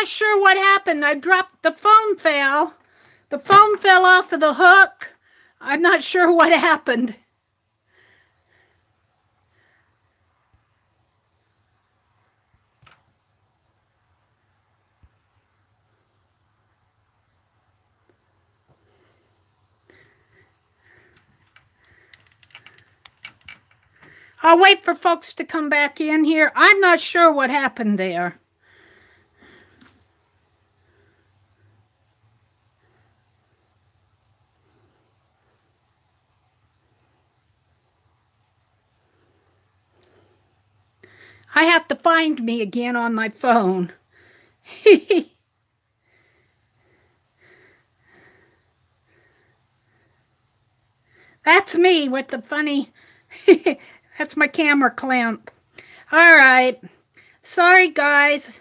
not sure what happened. I dropped the phone fell. The phone fell off of the hook. I'm not sure what happened. I'll wait for folks to come back in here. I'm not sure what happened there. I have to find me again on my phone. That's me with the funny... That's my camera clamp. All right. Sorry, guys.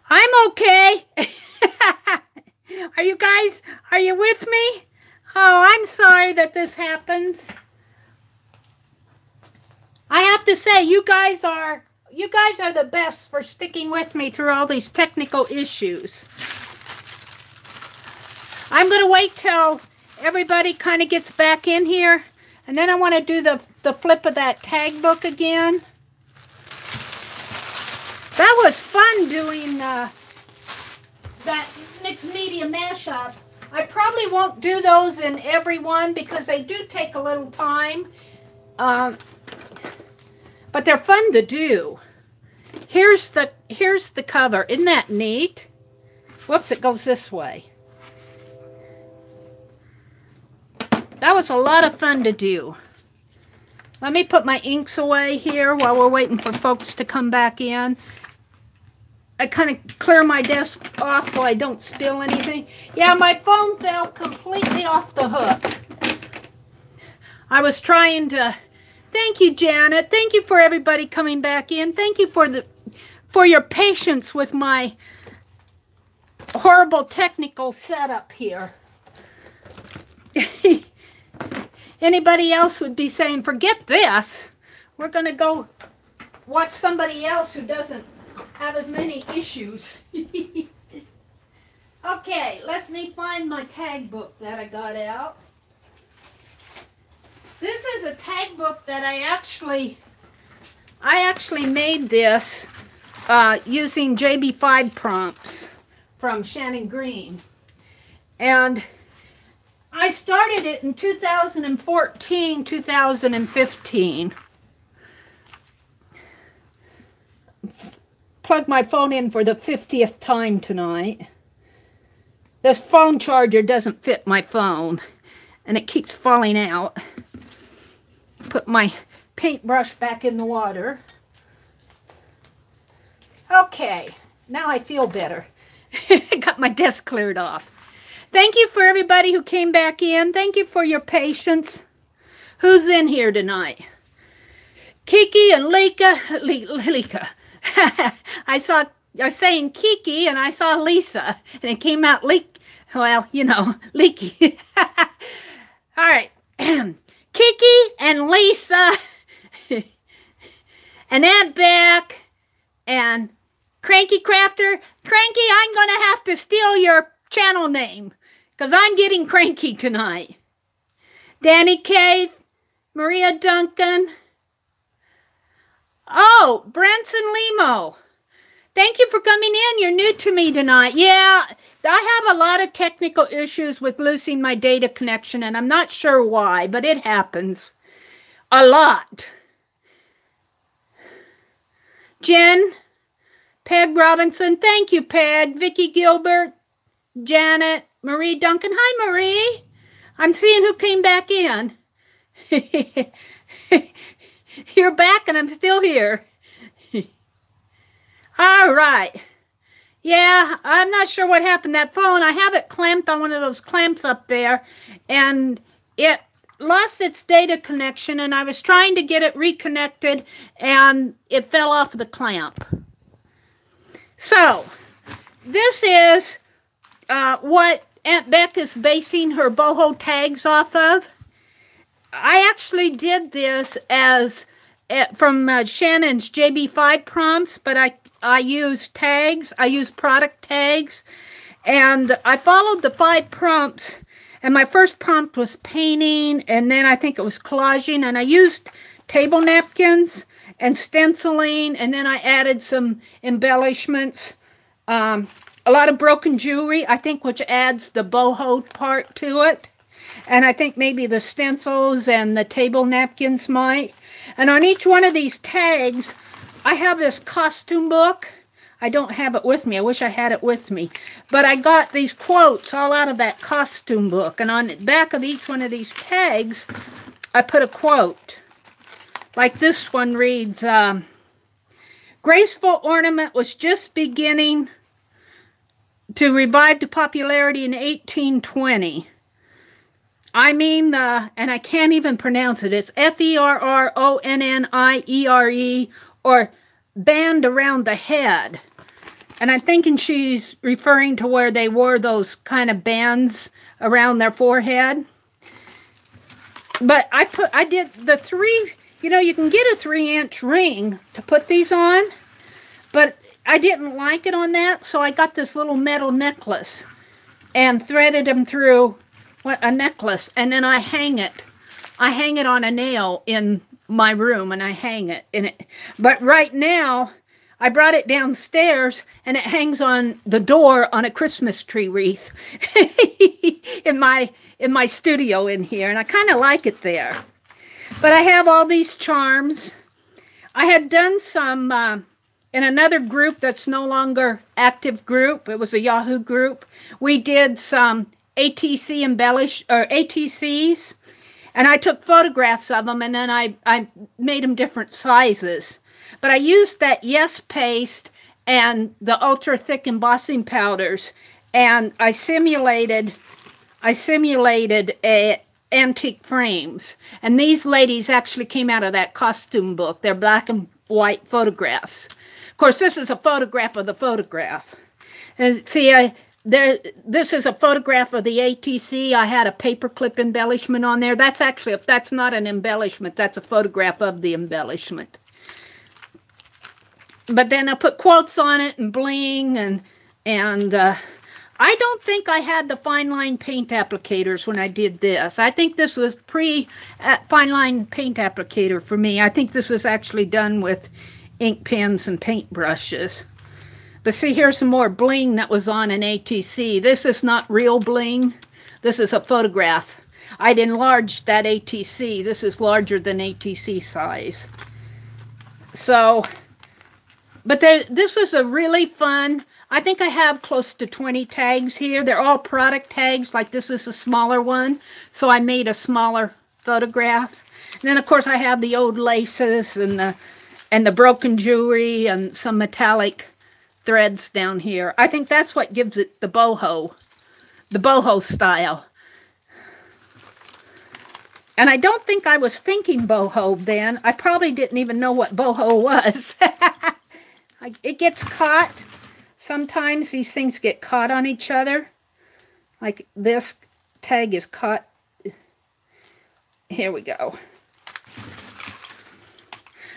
I'm okay. Are you with me? Oh, I'm sorry that this happens. I have to say, you guys are the best for sticking with me through all these technical issues. I'm going to wait till everybody kind of gets back in here. And then I want to do the flip of that tag book again. That was fun doing that mixed media mashup. I probably won't do those in every one because they do take a little time. But they're fun to do. Here's the cover. Isn't that neat? Whoops, it goes this way. That was a lot of fun to do. Let me put my inks away here while we're waiting for folks to come back in. I kind of clear my desk off so I don't spill anything. Yeah, my phone fell completely off the hook. I was trying to... Thank you, Janet. Thank you for everybody coming back in. Thank you for your patience with my horrible technical setup here. Anybody else would be saying, forget this. We're going to go watch somebody else who doesn't have as many issues. Okay, let me find my tag book that I got out. This is a tag book that I actually made this using JB5 prompts from Shannon Green. And I started it in 2014, 2015. Plug my phone in for the 50th time tonight. This phone charger doesn't fit my phone, and it keeps falling out. Put my paintbrush back in the water. Okay, now I feel better. I got my desk cleared off. Thank you for everybody who came back in. Thank you for your patience. Who's in here tonight? Kiki and Lika. I was saying Kiki and I saw Lisa. And it came out well, you know, Leaky. All right. Kiki and Lisa. And Aunt Beck. And Cranky Crafter. Cranky, I'm going to have to steal your channel name. Because I'm getting cranky tonight. Danny K, Maria Duncan. Oh, Branson Limo. Thank you for coming in. You're new to me tonight. Yeah, I have a lot of technical issues with losing my data connection, and I'm not sure why, but it happens a lot. Jen, Peg Robinson. Thank you, Peg. Vicki Gilbert, Janet. Marie Duncan. Hi, Marie. I'm seeing who came back in. You're back and I'm still here. All right. Yeah, I'm not sure what happened. That phone, I have it clamped on one of those clamps up there, and it lost its data connection, and I was trying to get it reconnected, and it fell off the clamp. So, this is what Aunt Beck is basing her boho tags off of. I actually did this as from Shannon's JB5 prompts, but I use tags. I use product tags. And I followed the 5 prompts. And my first prompt was painting, and then I think it was collaging. And I used table napkins and stenciling, and then I added some embellishments. A lot of broken jewelry, I think, which adds the boho part to it. And I think maybe the stencils and the table napkins might. And on each one of these tags, I have this costume book. I don't have it with me. I wish I had it with me. But I got these quotes all out of that costume book. And on the back of each one of these tags, I put a quote. Like this one reads, graceful ornament was just beginning to revive to popularity in 1820. I mean, and I can't even pronounce it. It's Ferronnniere, or band around the head. And I'm thinking she's referring to where they wore those kind of bands around their forehead. But I did the 3, you know, you can get a 3-inch ring to put these on, but I didn't like it on that, so I got this little metal necklace and threaded them through a necklace, and then I hang it. I hang it on a nail in my room, and I hang it in it. But right now, I brought it downstairs, and it hangs on the door on a Christmas tree wreath in my studio in here, and I kind of like it there. But I have all these charms. I had done some in another group that's no longer active group. It was a Yahoo group. We did some ATCs, and I took photographs of them, and then I made them different sizes. But I used that Yes paste and the ultra thick embossing powders, and I simulated antique frames. And these ladies actually came out of that costume book. They're black and white photographs. Of course, this is a photograph of the photograph. And see, this is a photograph of the ATC. I had a paperclip embellishment on there. That's actually, if that's not an embellishment, that's a photograph of the embellishment. But then I put quotes on it and bling, and I don't think I had the fine line paint applicators when I did this. I think this was pre-fine line paint applicator for me. I think this was actually done with ink pens and paint brushes. But see, here's some more bling that was on an ATC. This is not real bling. This is a photograph. I'd enlarged that ATC. This is larger than ATC size. So, but this was a really fun, I think I have close to 20 tags here. They're all product tags, like this is a smaller one. So I made a smaller photograph. And then, of course, I have the old laces and the broken jewelry and some metallic threads down here. I think that's what gives it the boho style. And I don't think I was thinking boho then. I probably didn't even know what boho was. It gets caught. Sometimes these things get caught on each other. Like this tag is caught. Here we go.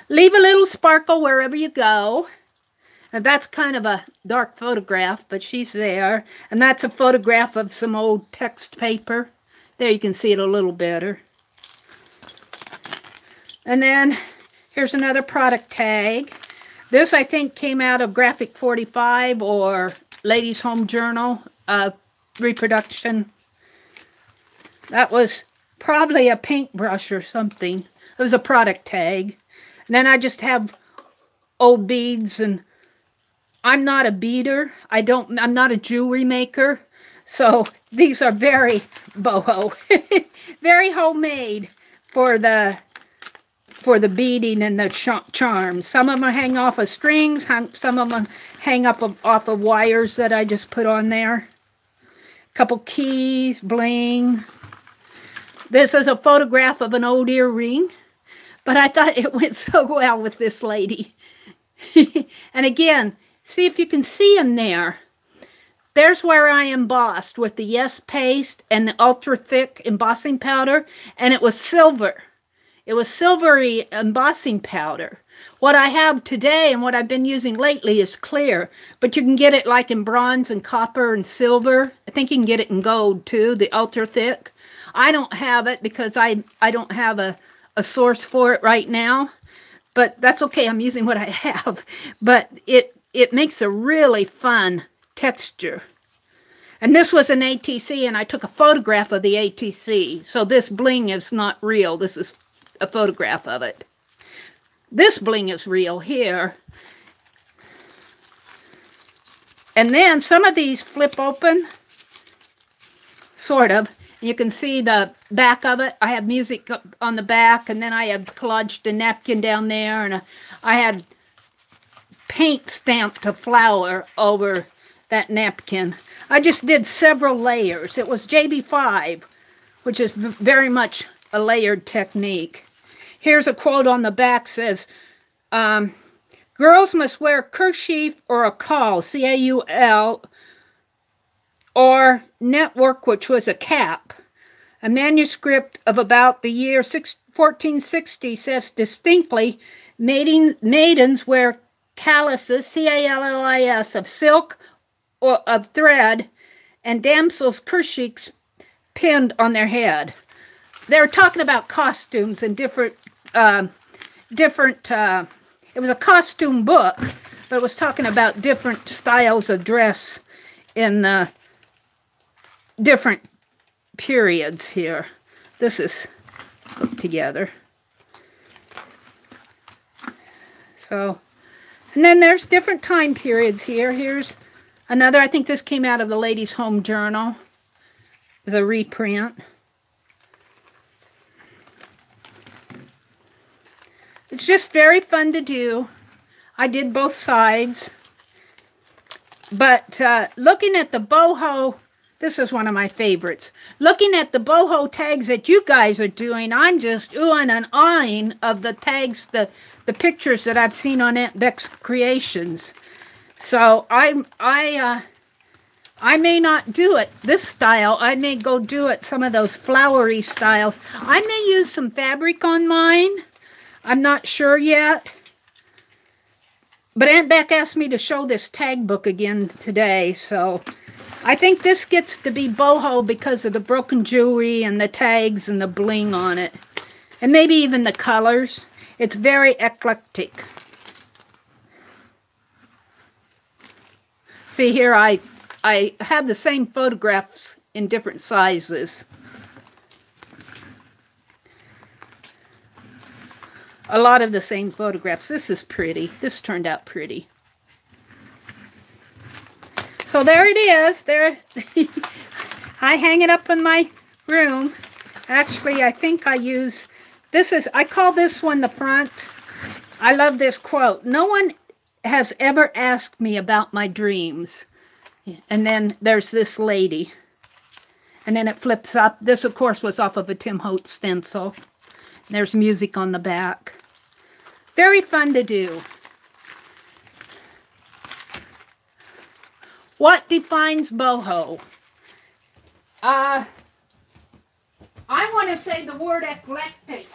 Leave a little sparkle wherever you go. And that's kind of a dark photograph, but she's there. And that's a photograph of some old text paper. There you can see it a little better. And then here's another product tag. This, I think, came out of Graphic 45 or Ladies' Home Journal reproduction. That was probably a paintbrush or something. It was a product tag. And then I just have old beads, and I'm not a beader. I'm not a jewelry maker. So these are very boho, very homemade for the beading and the charms. Some of them hang off of strings. Some of them hang up off of wires that I just put on there. A couple keys, bling. This is a photograph of an old earring, but I thought it went so well with this lady. And again, see if you can see in there. There's where I embossed with the Yes paste and the ultra thick embossing powder, and it was silver. It was silvery embossing powder. What I have today and what I've been using lately is clear, but you can get it like in bronze and copper and silver. I think you can get it in gold too, the ultra thick. I don't have it because I don't have a source for it right now, but that's okay. I'm using what I have, but it makes a really fun texture. And this was an ATC, and I took a photograph of the ATC. So this bling is not real. This is a photograph of it. This bling is real here. And then some of these flip open, sort of. You can see the back of it. I have music on the back, and then I have collaged a napkin down there, and I had paint stamped a flower over that napkin. I just did several layers. It was JB5, which is very much a layered technique. Here's a quote on the back, says, girls must wear a kerchief or a caul, C-A-U-L, or network, which was a cap. A manuscript of about the year 1460 says distinctly, maidens wear calices, C-A-L-L-I-S, of silk or of thread, and damsels' kerchiefs pinned on their head. They're talking about costumes and different, it was a costume book, but it was talking about different styles of dress in different periods here. This is put together. So, and then there's different time periods here. Here's another, I think this came out of the Ladies' Home Journal. It's a reprint. It's just very fun to do. I did both sides. But looking at the boho, this is one of my favorites. Looking at the boho tags that you guys are doing, I'm just oohing and ahhing of the tags, the pictures that I've seen on Aunt Beck's Creations. So I may not do it this style. I may go do it some of those flowery styles. I may use some fabric on mine. I'm not sure yet. But Aunt Beck asked me to show this tag book again today, so I think this gets to be boho because of the broken jewelry and the tags and the bling on it. And maybe even the colors. It's very eclectic. See here, I have the same photographs in different sizes. A lot of the same photographs. This is pretty. This turned out pretty. So there it is. There, I hang it up in my room. Actually, I think I use, I call this one the front. I love this quote. No one has ever asked me about my dreams. And then there's this lady. And then it flips up. This, of course, was off of a Tim Holtz stencil. There's music on the back. Very fun to do. What defines boho? I want to say the word eclectic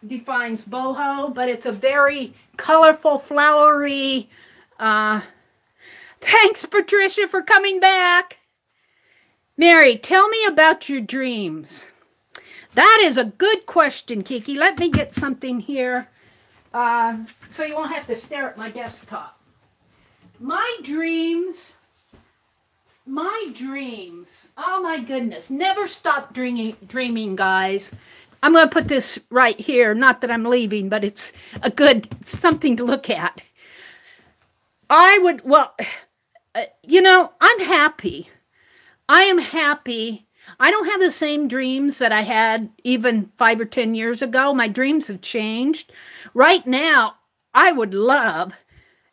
defines boho, but it's a very colorful, flowery. Thanks, Patricia, for coming back. Mary, tell me about your dreams. That is a good question, Kiki. Let me get something here so you won't have to stare at my desktop. My dreams, oh my goodness, never stop dreaming, guys. I'm going to put this right here, not that I'm leaving, but it's a good, something to look at. You know, I'm happy. I am happy. I don't have the same dreams that I had even 5 or 10 years ago. My dreams have changed. Right now, I would love,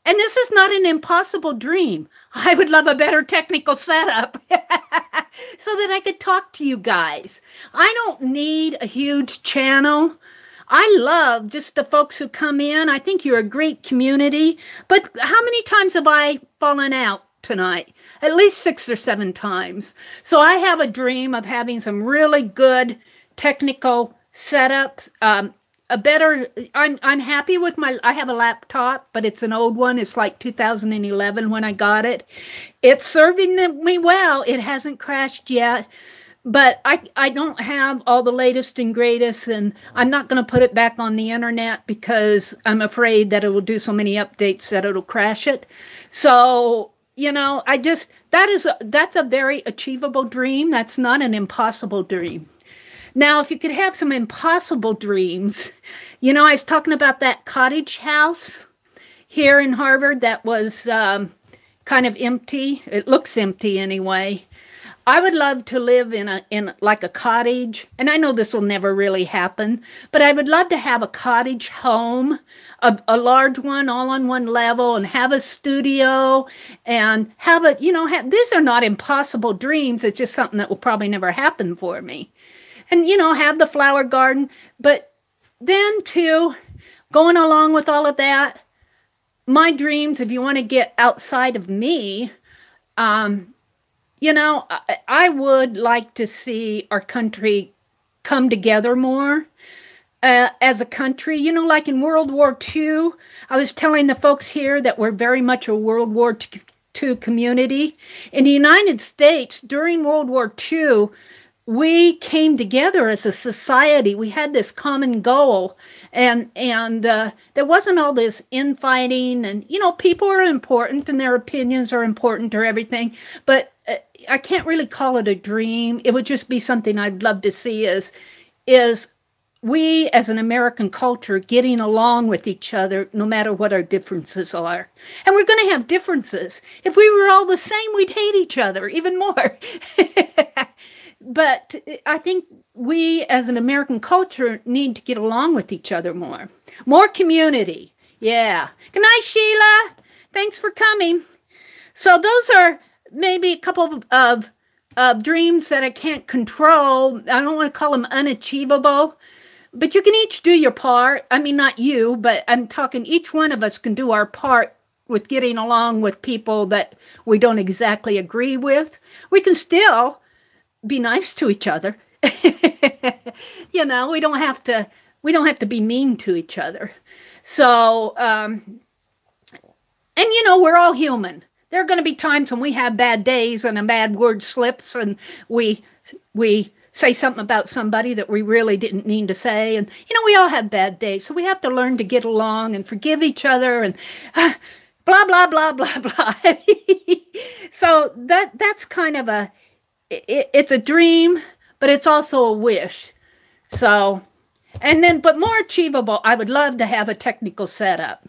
and this is not an impossible dream, I would love a better technical setup so that I could talk to you guys. I don't need a huge channel. I love just the folks who come in. I think you're a great community. But how many times have I fallen out tonight? At least 6 or 7 times. So I have a dream of having some really good technical setup. A better, I'm happy with I have a laptop, but it's an old one. It's like 2011 when I got it. It's serving me well. It hasn't crashed yet, but I don't have all the latest and greatest, and I'm not going to put it back on the internet because I'm afraid that it will do so many updates that it'll crash it. So, that's a very achievable dream. That's not an impossible dream. Now, if you could have some impossible dreams, I was talking about that cottage house here in Harvard that was kind of empty. It looks empty anyway. I would love to live in like a cottage, and I know this will never really happen, but I would love to have a cottage home, a large one, all on one level, and have a studio, and have these are not impossible dreams. It's just something that will probably never happen for me. And, have the flower garden. But then, too, going along with all of that, my dreams, if you want to get outside of me, I would like to see our country come together more as a country. Like in World War II, I was telling the folks here that we're very much a World War II community. In the United States, during World War II, we came together as a society. We had this common goal, and there wasn't all this infighting. And people are important, and their opinions are important or everything. But I can't really call it a dream. It would just be something I'd love to see. Is we as an American culture getting along with each other, no matter what our differences are. And we're going to have differences. If we were all the same, we'd hate each other even more. But I think we as an American culture need to get along with each other more. More community. Yeah. Good night, Sheila. Thanks for coming. So those are maybe a couple of dreams that I can't control. I don't want to call them unachievable, but you can each do your part. I mean, not you, but I'm talking each one of us can do our part with getting along with people that we don't exactly agree with. We can still be nice to each other. We don't have to be mean to each other. So, we're all human. There are going to be times when we have bad days and a bad word slips and we say something about somebody that we really didn't mean to say. And, we all have bad days. So we have to learn to get along and forgive each other and blah, blah, blah, blah, blah. So that's kind of it's a dream, but it's also a wish. So, but more achievable, I would love to have a technical setup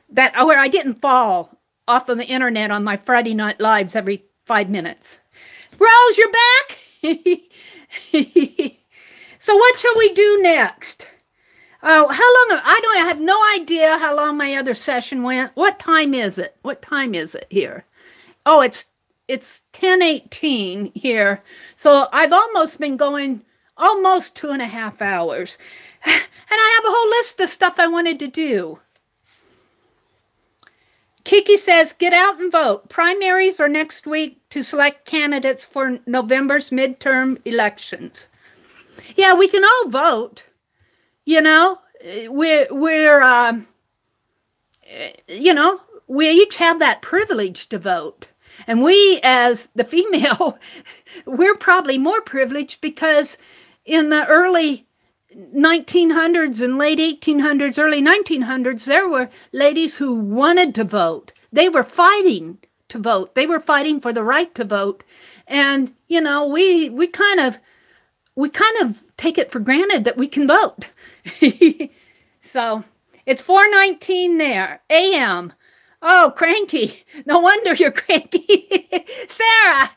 where I didn't fall off of the internet on my Friday Night Lives every 5 minutes. Rose, you're back? So what shall we do next? Oh, how long? I have no idea how long my other session went. What time is it? What time is it here? Oh, it's 10:18 here. So I've almost been going almost 2.5 hours. And I have a whole list of stuff I wanted to do. Kiki says, get out and vote. Primaries are next week to select candidates for November's midterm elections. Yeah, we can all vote. We each have that privilege to vote. And we, as the female, we're probably more privileged because in the early 1900s and late 1800s, early 1900s, there were ladies who wanted to vote. They were fighting to vote. They were fighting for the right to vote. And, we kind of take it for granted that we can vote. So it's 4:19 there, a.m. Oh, cranky. No wonder you're cranky. Sarah,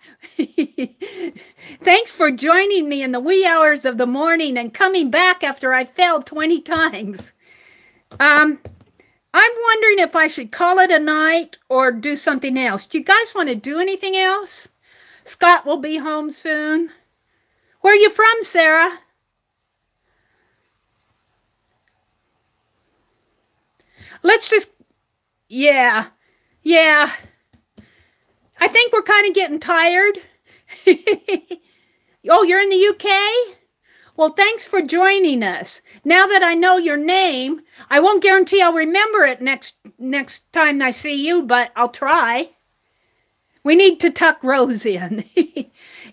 thanks for joining me in the wee hours of the morning and coming back after I failed 20 times. I'm wondering if I should call it a night or do something else. Do you guys want to do anything else? Scott will be home soon. Where are you from, Sarah? Let's just... Yeah. I think we're kind of getting tired. Oh, you're in the UK? Well, thanks for joining us. Now that I know your name, I won't guarantee I'll remember it next time I see you, but I'll try. We need to tuck Rose in.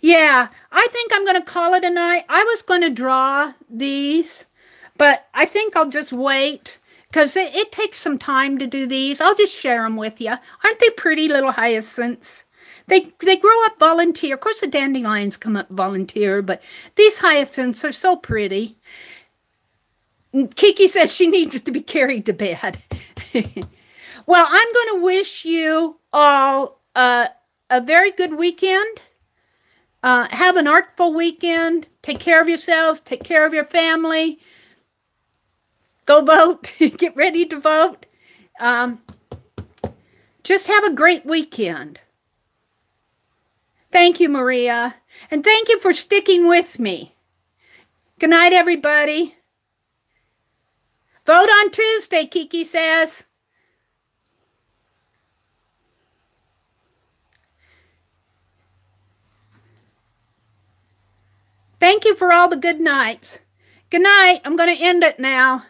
Yeah, I think I'm going to call it a night. I was going to draw these, but I think I'll just wait because it takes some time to do these. I'll just share them with you. Aren't they pretty little hyacinths? They grow up volunteer. Of course, the dandelions come up volunteer, but these hyacinths are so pretty. Kiki says she needs to be carried to bed. Well, I'm going to wish you all a very good weekend. Have an artful weekend. Take care of yourselves. Take care of your family. Go vote. Get ready to vote. Just have a great weekend. Thank you, Maria. And thank you for sticking with me. Good night, everybody. Vote on Tuesday, Kiki says. Thank you for all the good nights. Good night. I'm going to end it now.